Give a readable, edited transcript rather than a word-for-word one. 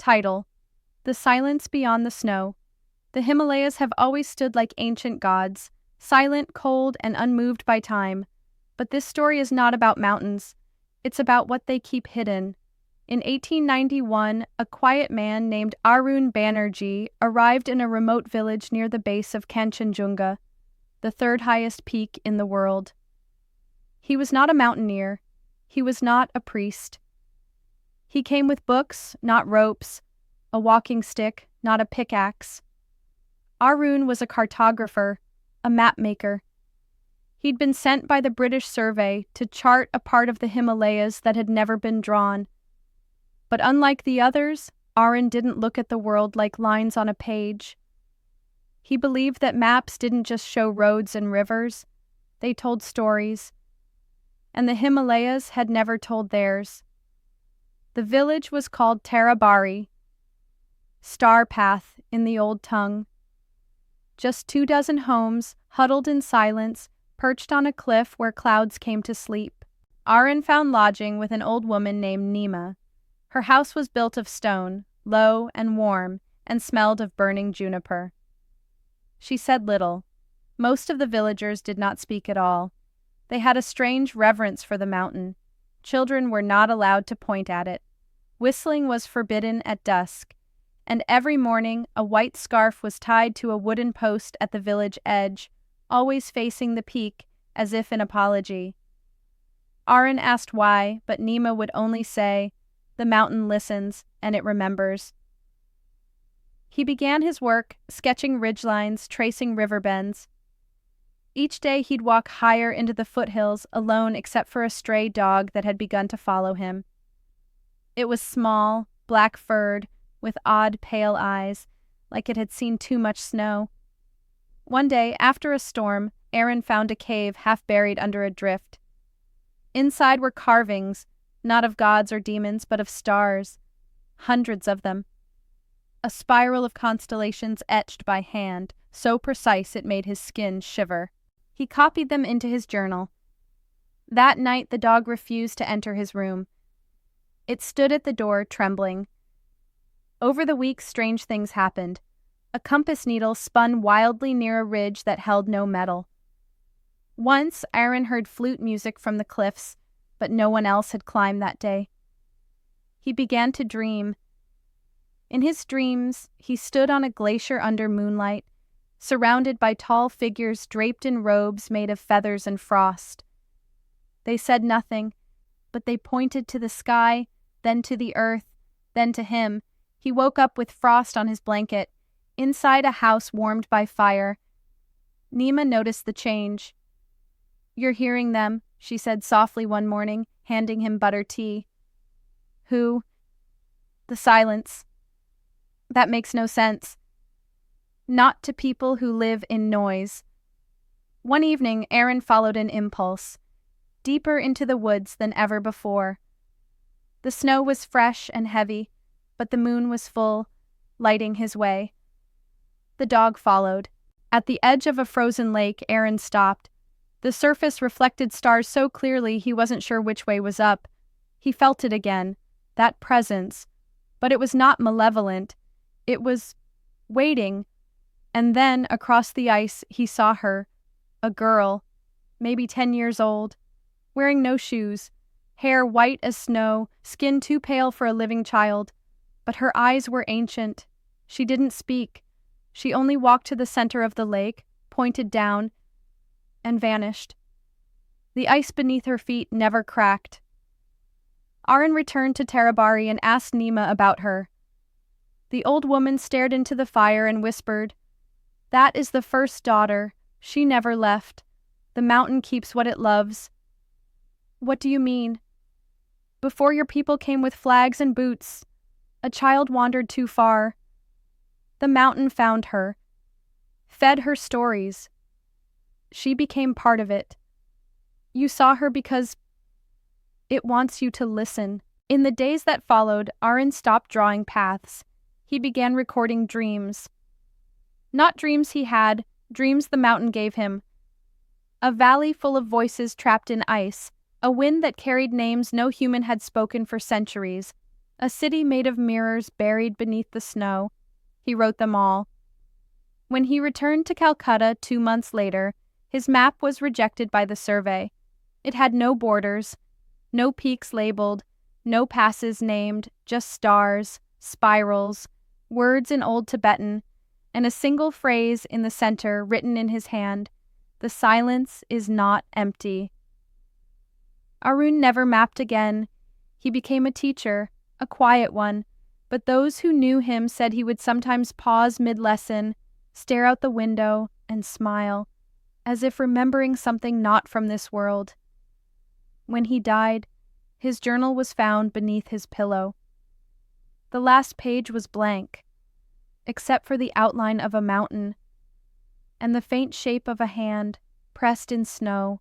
Title: The Silence Beyond the Snow. The Himalayas have always stood like ancient gods, silent, cold, and unmoved by time. But this story is not about mountains. It's about what they keep hidden. In 1891, a quiet man named Arun Banerjee arrived in a remote village near the base of Kanchenjunga, the third highest peak in the world. He was not a mountaineer. He was not a priest. He came with books, not ropes, a walking stick, not a pickaxe. Arun was a cartographer, a map maker. He'd been sent by the British Survey to chart a part of the Himalayas that had never been drawn. But unlike the others, Arun didn't look at the world like lines on a page. He believed that maps didn't just show roads and rivers, they told stories. And the Himalayas had never told theirs. The village was called Tarabari, Star Path in the old tongue. Just 24 homes, huddled in silence, perched on a cliff where clouds came to sleep. Arun found lodging with an old woman named Nima. Her house was built of stone, low and warm, and smelled of burning juniper. She said little. Most of the villagers did not speak at all. They had a strange reverence for the mountain. Children were not allowed to point at it. Whistling was forbidden at dusk, and every morning a white scarf was tied to a wooden post at the village edge, always facing the peak, as if in apology. Arun asked why, but Nima would only say, "The mountain listens, and it remembers." He began his work, sketching ridgelines, tracing river bends. Each day he'd walk higher into the foothills, alone except for a stray dog that had begun to follow him. It was small, black-furred, with odd, pale eyes, like it had seen too much snow. One day, after a storm, Arun found a cave half buried under a drift. Inside were carvings, not of gods or demons, but of stars, hundreds of them. A spiral of constellations etched by hand, so precise it made his skin shiver. He copied them into his journal. That night the dog refused to enter his room. It stood at the door, trembling. Over the weeks, strange things happened. A compass needle spun wildly near a ridge that held no metal. Once, Arun heard flute music from the cliffs, but no one else had climbed that day. He began to dream. In his dreams, he stood on a glacier under moonlight, surrounded by tall figures draped in robes made of feathers and frost. They said nothing, but they pointed to the sky, then to the earth, then to him. He woke up with frost on his blanket, inside a house warmed by fire. Nima noticed the change. "You're hearing them," she said softly one morning, handing him butter tea. "Who?" "The silence." "That makes no sense." "Not to people who live in noise." One evening, Arun followed an impulse, deeper into the woods than ever before. The snow was fresh and heavy, but the moon was full, lighting his way. The dog followed. At the edge of a frozen lake, Arun stopped. The surface reflected stars so clearly he wasn't sure which way was up. He felt it again, that presence, but it was not malevolent. It was waiting. And then, across the ice, he saw her, a girl, maybe 10 years old, wearing no shoes, hair white as snow, skin too pale for a living child. But her eyes were ancient. She didn't speak. She only walked to the center of the lake, pointed down, and vanished. The ice beneath her feet never cracked. Arun returned to Tarabari and asked Nima about her. The old woman stared into the fire and whispered, "That is the first daughter. She never left. The mountain keeps what it loves." "What do you mean?" "Before your people came with flags and boots, a child wandered too far. The mountain found her, fed her stories. She became part of it. You saw her because it wants you to listen." In the days that followed, Arun stopped drawing paths. He began recording dreams. Not dreams he had, dreams the mountain gave him. A valley full of voices trapped in ice, a wind that carried names no human had spoken for centuries, A city made of mirrors buried beneath the snow. He wrote them all. When he returned to Calcutta 2 months later, his map was rejected by the survey. It had no borders, no peaks labeled, no passes named, just stars, spirals, words in Old Tibetan, and a single phrase in the center written in his hand: "The silence is not empty." Arun never mapped again. He became a teacher, a quiet one, but those who knew him said he would sometimes pause mid-lesson, stare out the window, and smile, as if remembering something not from this world. When he died, his journal was found beneath his pillow. The last page was blank, except for the outline of a mountain, and the faint shape of a hand pressed in snow